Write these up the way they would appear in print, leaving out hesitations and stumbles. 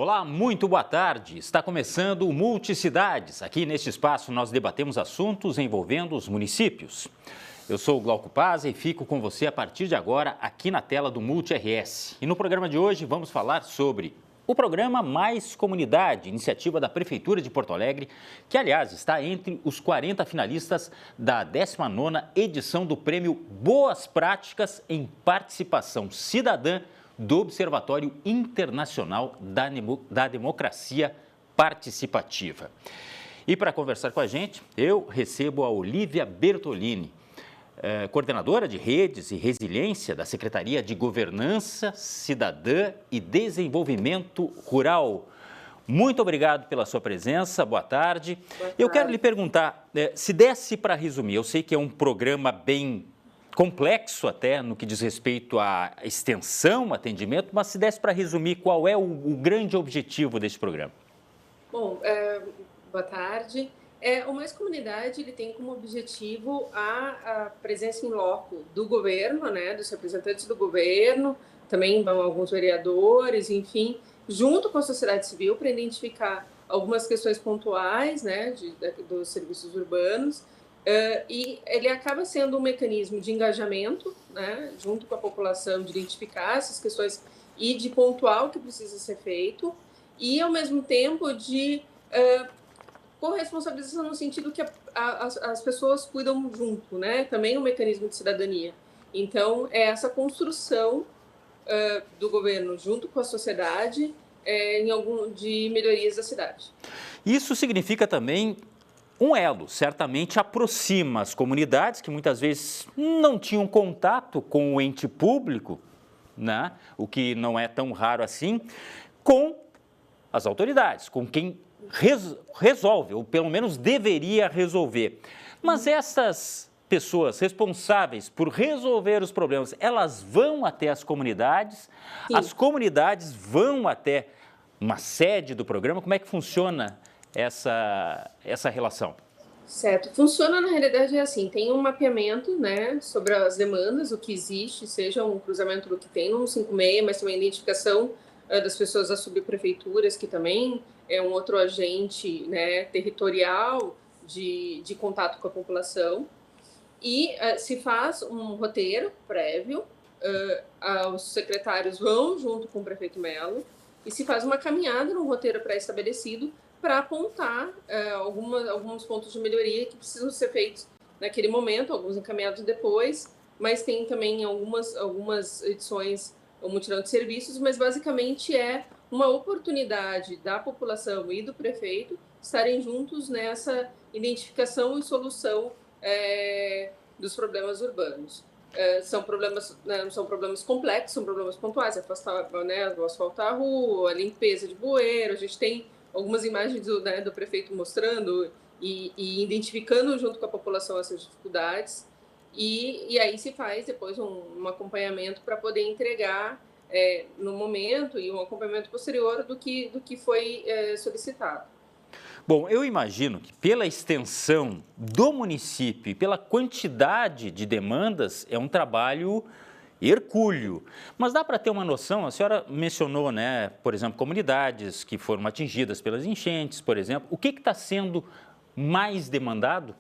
Olá, muito boa tarde. Está começando o Multicidades. Aqui neste espaço nós debatemos assuntos envolvendo os municípios. Eu sou o Glauco Paz e fico com você a partir de agora aqui na tela do Multi-RS. E no programa de hoje vamos falar sobre o programa Mais Comunidade, iniciativa da Prefeitura de Porto Alegre, que aliás está entre os 40 finalistas da 19ª edição do Prêmio Boas Práticas em Participação Cidadã do Observatório Internacional da Democracia Participativa. E para conversar com a gente, eu recebo a Olívia Bertolini, coordenadora de Redes e Resiliência da Secretaria de Governança Cidadã e Desenvolvimento Rural. Muito obrigado pela sua presença, boa tarde. Eu quero lhe perguntar, se desse para resumir, eu sei que é um programa bem complexo até no que diz respeito à extensão, atendimento, mas se desse para resumir, qual é o grande objetivo desse programa? Bom, boa tarde. O Mais Comunidade ele tem como objetivo a presença em loco do governo, né, dos representantes do governo, também vão alguns vereadores, enfim, junto com a sociedade civil para identificar algumas questões pontuais, né, dos serviços urbanos, e ele acaba sendo um mecanismo de engajamento, né, junto com a população, de identificar essas questões e de pontuar o que precisa ser feito, e ao mesmo tempo de corresponsabilização no sentido que as pessoas cuidam junto, né? Também um mecanismo de cidadania. Então, é essa construção do governo junto com a sociedade de melhorias da cidade. Isso significa também um elo, certamente aproxima as comunidades que muitas vezes não tinham contato com o ente público, né? O que não é tão raro assim, com as autoridades, com quem resolve, ou pelo menos deveria resolver. Mas essas pessoas responsáveis por resolver os problemas, elas vão até as comunidades? Sim. As comunidades vão até uma sede do programa? Como é que funciona essa relação? Certo. Funciona, na realidade, é assim, tem um mapeamento, né, sobre as demandas, o que existe, seja um cruzamento do que tem no 156, mas também a identificação das pessoas das subprefeituras, que também é um outro agente, né, territorial de contato com a população. E se faz um roteiro prévio, os secretários vão junto com o prefeito Melo e se faz uma caminhada num roteiro pré-estabelecido para apontar alguns pontos de melhoria que precisam ser feitos naquele momento, alguns encaminhados depois, mas tem também algumas edições o mutirão de serviços, mas basicamente é uma oportunidade da população e do prefeito estarem juntos nessa identificação e solução dos problemas urbanos. São problemas, né, não são problemas complexos, são problemas pontuais, asfaltar a rua, a limpeza de bueiro, a gente tem algumas imagens do prefeito mostrando e identificando junto com a população essas dificuldades. E aí se faz depois um acompanhamento para poder entregar no momento e um acompanhamento posterior do que foi solicitado. Bom, eu imagino que pela extensão do município e pela quantidade de demandas, é um trabalho hercúleo. Mas dá para ter uma noção, a senhora mencionou, né, por exemplo, comunidades que foram atingidas pelas enchentes, por exemplo. O que está sendo mais demandado?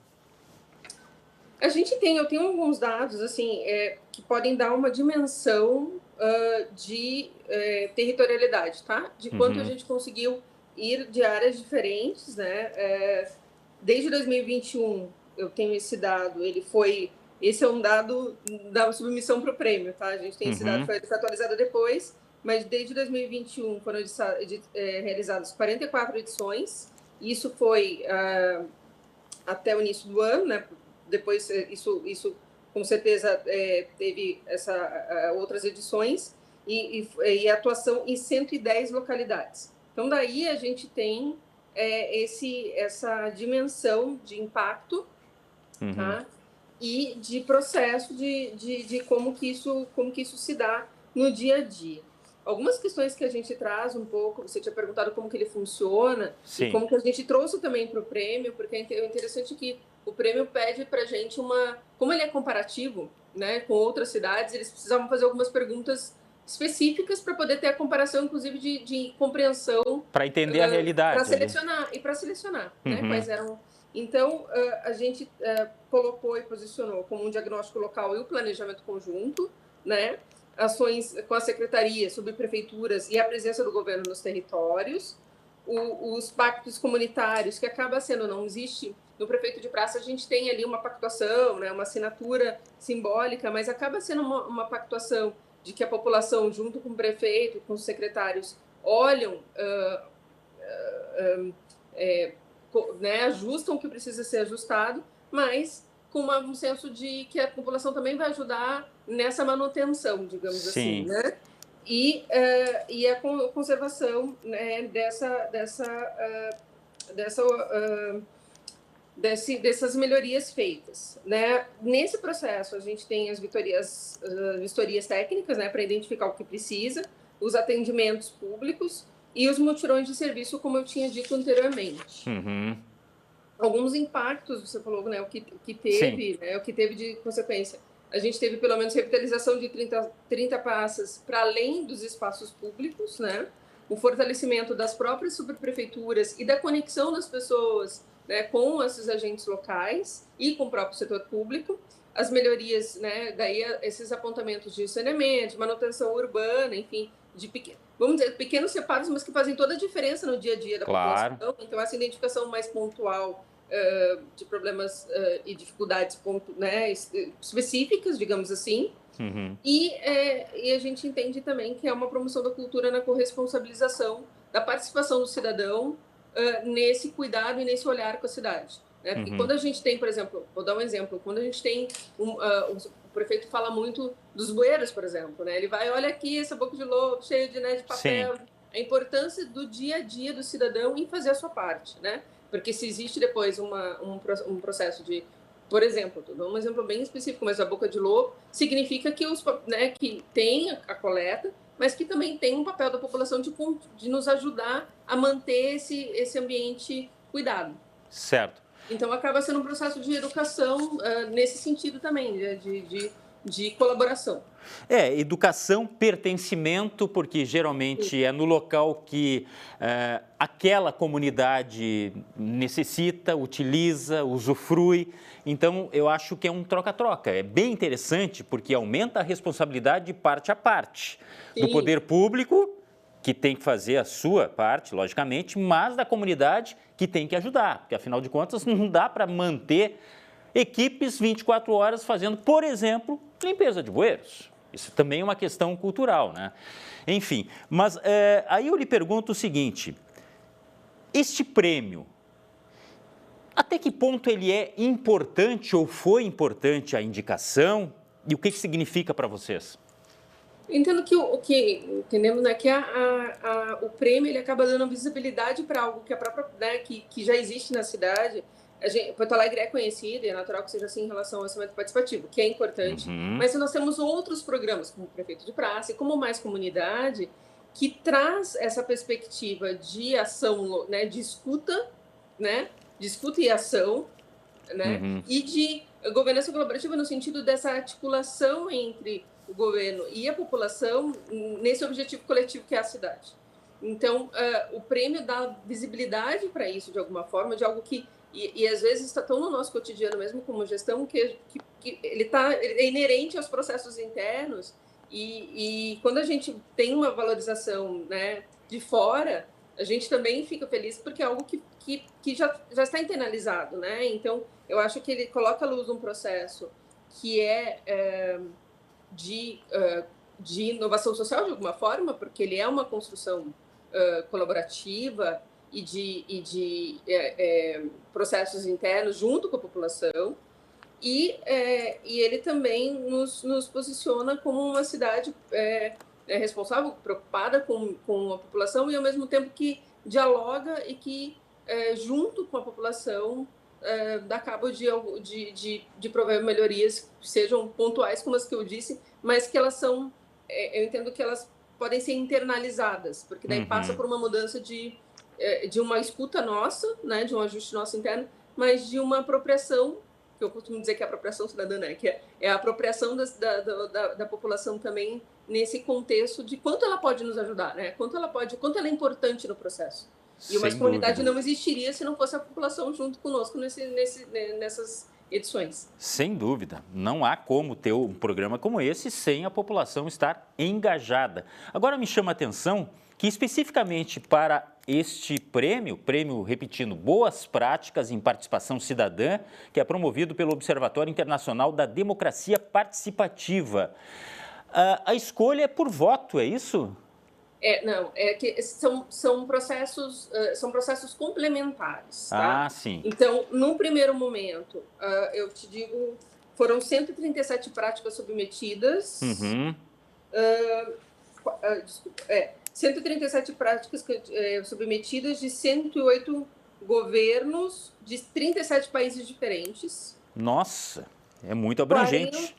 Eu tenho alguns dados assim, que podem dar uma dimensão de territorialidade, tá? De quanto a gente conseguiu ir de áreas diferentes, né? Desde 2021, eu tenho esse dado, esse é um dado da submissão para o prêmio, tá? A gente tem esse dado, foi atualizado depois, mas desde 2021 foram realizadas 44 edições, isso foi até o início do ano, né? Depois, isso com certeza teve outras edições e atuação em 110 localidades. Então, daí a gente tem essa dimensão de impacto, tá? E de processo de como que isso se dá no dia a dia. Algumas questões que a gente traz um pouco, você tinha perguntado como que ele funciona, sim, e como que a gente trouxe também para o prêmio, porque é interessante que o prêmio pede para a gente como ele é comparativo, né, com outras cidades, eles precisavam fazer algumas perguntas específicas para poder ter a comparação, inclusive, de compreensão. Para entender a realidade. Para selecionar, né, quais eram. Então, a gente colocou e posicionou como um diagnóstico local e o planejamento conjunto, né, ações com a secretaria, subprefeituras e a presença do governo nos territórios, os pactos comunitários, que acaba sendo, não existe, no prefeito de praça a gente tem ali uma pactuação, né, uma assinatura simbólica, mas acaba sendo uma pactuação de que a população, junto com o prefeito, com os secretários, olham, né, ajustam o que precisa ser ajustado, mas com um senso de que a população também vai ajudar nessa manutenção, digamos assim, né? E a conservação, né, dessas melhorias feitas, né? Nesse processo, a gente tem as vistorias técnicas, né, para identificar o que precisa, os atendimentos públicos e os mutirões de serviço, como eu tinha dito anteriormente. Alguns impactos, você falou, né, o que teve, né, o que teve de consequência. A gente teve, pelo menos, revitalização de 30 praças para além dos espaços públicos, né? O fortalecimento das próprias subprefeituras e da conexão das pessoas, né, com esses agentes locais e com o próprio setor público. As melhorias, né, daí esses apontamentos de saneamento, de manutenção urbana, enfim, vamos dizer, pequenos reparos, mas que fazem toda a diferença no dia a dia da população. Então, essa identificação mais pontual de problemas e dificuldades né, específicas, digamos assim. E a gente entende também que é uma promoção da cultura na corresponsabilização da participação do cidadão nesse cuidado e nesse olhar com a cidade. Né? Porque quando a gente tem, por exemplo, vou dar um exemplo, quando a gente tem, o prefeito fala muito dos bueiros, por exemplo, né? Ele vai, olha aqui essa boca de lobo cheia de, né, de papel, a importância do dia a dia do cidadão em fazer a sua parte, né? Porque se existe depois um processo de, por exemplo, estou dando um exemplo bem específico, mas a boca de lobo significa que, né, que tem a coleta, mas que também tem um papel da população de nos ajudar a manter esse ambiente cuidado. Certo. Então, acaba sendo um processo de educação nesse sentido também, de colaboração. Educação, pertencimento, porque geralmente é no local que aquela comunidade necessita, utiliza, usufrui. Então, eu acho que é um troca-troca. É bem interessante porque aumenta a responsabilidade de parte a parte. Do poder público, que tem que fazer a sua parte, logicamente, mas da comunidade que tem que ajudar. Porque, afinal de contas, não dá para manter equipes 24 horas fazendo, por exemplo, limpeza de bueiros. Isso também é uma questão cultural, né? Enfim, mas aí eu lhe pergunto o seguinte, este prêmio, até que ponto ele é importante ou foi importante a indicação e o que significa para vocês? Entendo entendemos, né, que o prêmio ele acaba dando visibilidade para algo que a própria, né, que já existe na cidade. Porto Alegre é conhecido e é natural que seja assim em relação ao orçamento participativo, que é importante. Mas nós temos outros programas, como o Prefeito de Praça e como Mais Comunidade, que traz essa perspectiva de ação, né, de escuta e ação, né, e de governança colaborativa no sentido dessa articulação entre o governo e a população nesse objetivo coletivo que é a cidade. Então, o prêmio dá visibilidade para isso de alguma forma, de algo que e às vezes está tão no nosso cotidiano mesmo como gestão que ele é inerente aos processos internos e quando a gente tem uma valorização, né, de fora, a gente também fica feliz porque é algo que já está internalizado, né? Então, eu acho que ele coloca à luz um processo que de inovação social de alguma forma, porque ele é uma construção colaborativa e de processos internos junto com a população, e ele também nos posiciona como uma cidade responsável, preocupada com a população e, ao mesmo tempo, que dialoga e que, junto com a população, dá cabo de prover melhorias que sejam pontuais, como as que eu disse, mas que elas são, eu entendo que elas podem ser internalizadas, porque daí passa por uma mudança de uma escuta nossa, né, de um ajuste nosso interno, mas de uma apropriação que eu costumo dizer que é a apropriação cidadã, né? Que é a apropriação da população também nesse contexto de quanto ela pode nos ajudar, né? Quanto ela é importante no processo. E uma comunidade não existiria se não fosse a população junto conosco nessas edições. Sem dúvida, não há como ter um programa como esse sem a população estar engajada. Agora me chama a atenção que especificamente para este prêmio, repetindo, Boas Práticas em Participação Cidadã, que é promovido pelo Observatório Internacional da Democracia Participativa, a escolha é por voto, é isso? Não, é que são processos complementares, tá? Ah, sim. Então, num primeiro momento, eu te digo, foram 137 práticas submetidas. Uhum. 137 práticas submetidas de 108 governos de 37 países diferentes. Nossa, é muito abrangente.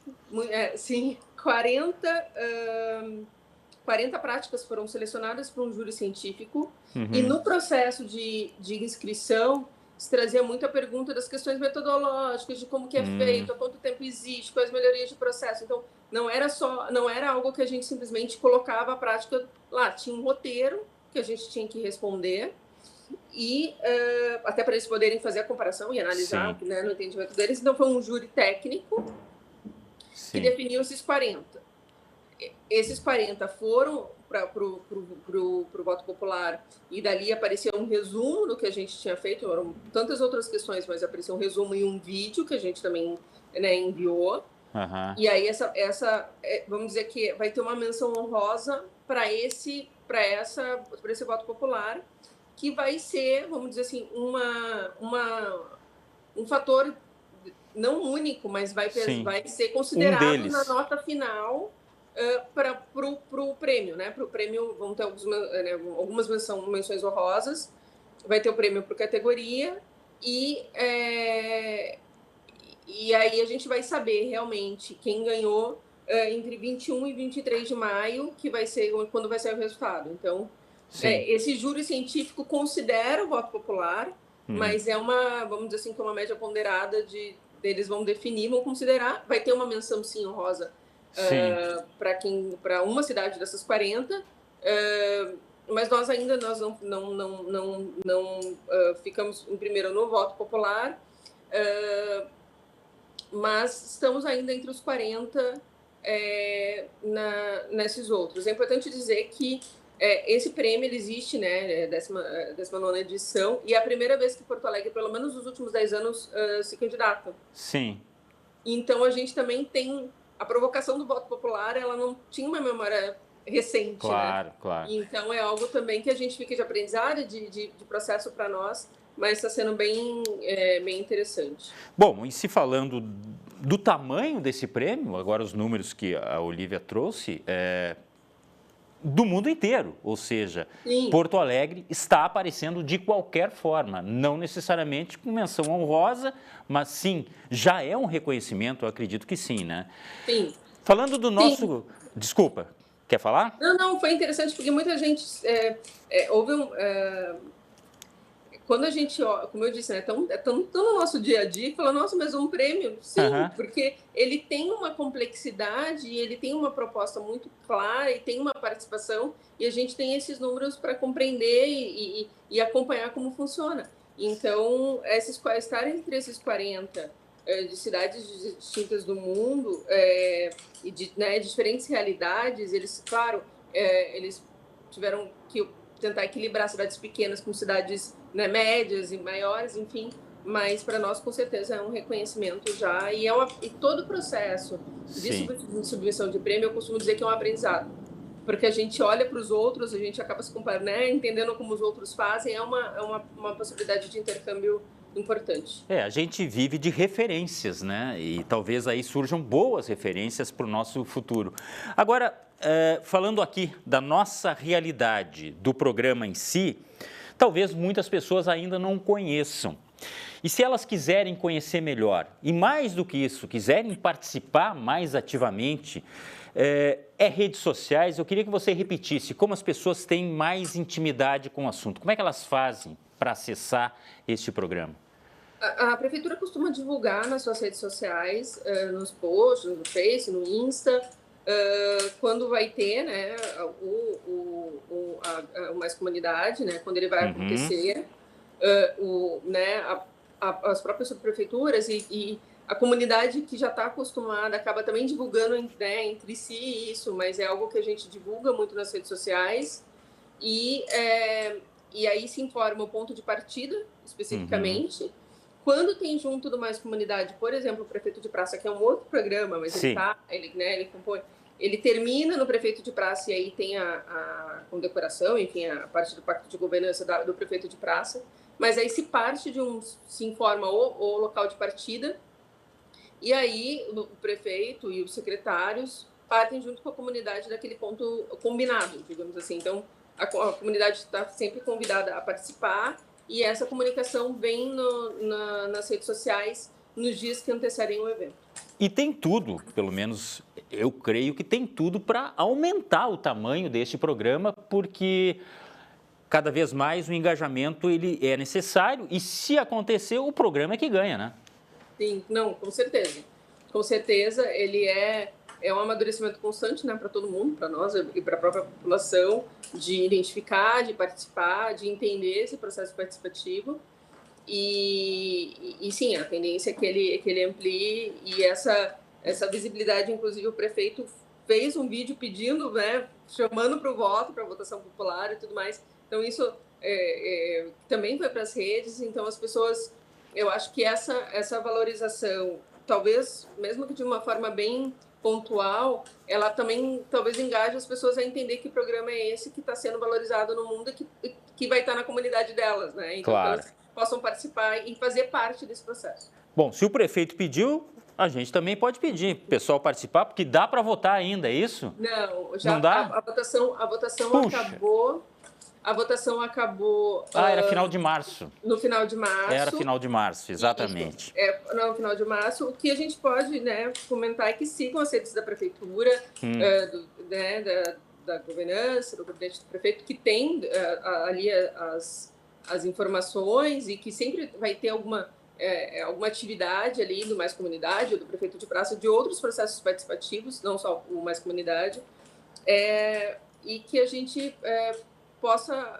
40 práticas foram selecionadas por um júri científico. E no processo de inscrição se trazia muito a pergunta das questões metodológicas, de como que é feito, há quanto tempo existe, quais melhorias de processo. Então, não era algo que a gente simplesmente colocava a prática lá, tinha um roteiro que a gente tinha que responder e até para eles poderem fazer a comparação e analisar, né, no entendimento deles. Então, foi um júri técnico que definiu esses 40. Esses 40 foram para o voto popular e dali apareceu um resumo do que a gente tinha feito. Eram tantas outras questões, mas apareceu um resumo e um vídeo que a gente também, né, enviou. E aí vamos dizer que vai ter uma menção honrosa para esse voto popular, que vai ser, vamos dizer assim, um fator não único, mas vai ser considerado na nota final para o prêmio, né? Para o prêmio vão ter algumas menções honrosas, vai ter o prêmio por categoria e aí a gente vai saber realmente quem ganhou entre 21 e 23 de maio, que vai ser quando vai sair o resultado. Então, esse júri científico considera o voto popular, mas vamos dizer assim, que é uma média ponderada eles vão definir, vão considerar, vai ter uma menção sim honrosa para uma cidade dessas 40, mas nós ainda não ficamos em primeiro no voto popular, mas estamos ainda entre os 40 nesses outros. É importante dizer que esse prêmio ele existe, né, 19ª edição, e é a primeira vez que Porto Alegre, pelo menos nos últimos 10 anos, se candidata. Sim. Então, a gente também tem a provocação do voto popular, ela não tinha uma memória recente, claro, né? Claro. Então, é algo também que a gente fica de aprendizado, de processo para nós, mas está sendo bem interessante. Bom, e se falando do tamanho desse prêmio, agora os números que a Olívia trouxe, do mundo inteiro, ou seja, Porto Alegre está aparecendo de qualquer forma, não necessariamente com menção honrosa, mas sim, já é um reconhecimento, eu acredito que sim, né? Sim. Falando do nosso... Desculpa, quer falar? Não, foi interessante porque muita gente... houve quando a gente, como eu disse, né, tão no nosso dia a dia, fala, nossa, mas um prêmio? Sim, porque ele tem uma complexidade, ele tem uma proposta muito clara e tem uma participação, e a gente tem esses números para compreender e acompanhar como funciona. Então, estar entre esses 40 de cidades distintas do mundo e de diferentes realidades, eles, claro, eles tiveram que tentar equilibrar cidades pequenas com cidades, né, médias e maiores, enfim, mas para nós com certeza é um reconhecimento já, e todo o processo de submissão de prêmio, eu costumo dizer que é um aprendizado, porque a gente olha para os outros, a gente acaba se comparando, né, entendendo como os outros fazem, é uma possibilidade de intercâmbio importante. A gente vive de referências, né, e talvez aí surjam boas referências para o nosso futuro. Agora, falando aqui da nossa realidade, do programa em si, talvez muitas pessoas ainda não conheçam. E se elas quiserem conhecer melhor, e mais do que isso, quiserem participar mais ativamente, redes sociais, eu queria que você repetisse como as pessoas têm mais intimidade com o assunto. Como é que elas fazem para acessar este programa? A prefeitura costuma divulgar nas suas redes sociais, nos posts, no Face, no Insta, quando vai ter, né, o Mais Comunidade, né, quando ele vai acontecer, né, as próprias subprefeituras e a comunidade que já está acostumada acaba também divulgando, né, entre si isso, mas é algo que a gente divulga muito nas redes sociais e aí se informa o ponto de partida, especificamente. Quando tem junto do Mais Comunidade, por exemplo, o Prefeito de Praça, que é um outro programa, mas ele compõe, ele termina no Prefeito de Praça e aí tem a condecoração, enfim, a parte do Pacto de Governança do Prefeito de Praça, mas aí se informa o local de partida, e aí o prefeito e os secretários partem junto com a comunidade daquele ponto combinado, digamos assim. Então, a comunidade está sempre convidada a participar, e essa comunicação vem nas redes sociais nos dias que antecedem o evento. E tem tudo, pelo menos eu creio que tem tudo para aumentar o tamanho deste programa, porque cada vez mais o engajamento ele é necessário e se acontecer, o programa é que ganha, né? Sim, não, com certeza. Com certeza, ele é um amadurecimento constante, né, para todo mundo, para nós e para a própria população, de identificar, de participar, de entender esse processo participativo. E sim, a tendência é que ele amplie, e essa visibilidade, inclusive o prefeito fez um vídeo pedindo, né, chamando para o voto, para a votação popular e tudo mais. Então isso também foi para as redes, então as pessoas, eu acho que essa valorização, talvez, mesmo que de uma forma bem pontual, ela também talvez engaje as pessoas a entender que programa é esse que está sendo valorizado no mundo e que vai estar na comunidade delas, né? Então, claro, que elas possam participar e fazer parte desse processo. Bom, se o prefeito pediu, a gente também pode pedir para o pessoal participar, porque dá para votar ainda, é isso? Não, já não dá? A votação acabou. A votação acabou... era final de março. No final de março. Era final de março, exatamente. No final de março. O que a gente pode, né, comentar é que sigam as redes da prefeitura, da governança, do gabinete do prefeito, que tem ali as informações e que sempre vai ter alguma atividade ali do Mais Comunidade ou do Prefeito de Praça, de outros processos participativos, não só o Mais Comunidade, e que a gente... possa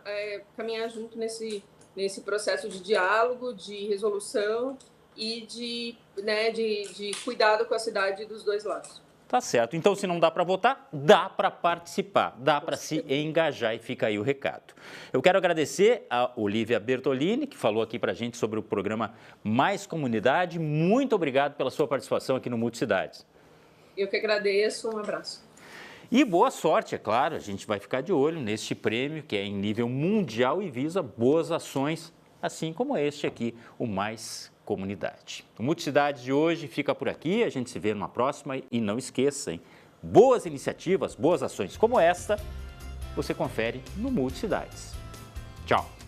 caminhar junto nesse processo de diálogo, de resolução e de cuidado com a cidade dos dois lados. Tá certo. Então, se não dá para votar, dá para participar, dá para se engajar, e fica aí o recado. Eu quero agradecer a Olívia Bertolini, que falou aqui para a gente sobre o programa Mais Comunidade. Muito obrigado pela sua participação aqui no Multicidades. Eu que agradeço, um abraço. E boa sorte, é claro, a gente vai ficar de olho neste prêmio, que é em nível mundial e visa boas ações, assim como este aqui, o Mais Comunidade. O Multicidades de hoje fica por aqui, a gente se vê numa próxima e não esqueçam, boas iniciativas, boas ações como esta, você confere no Multicidades. Tchau!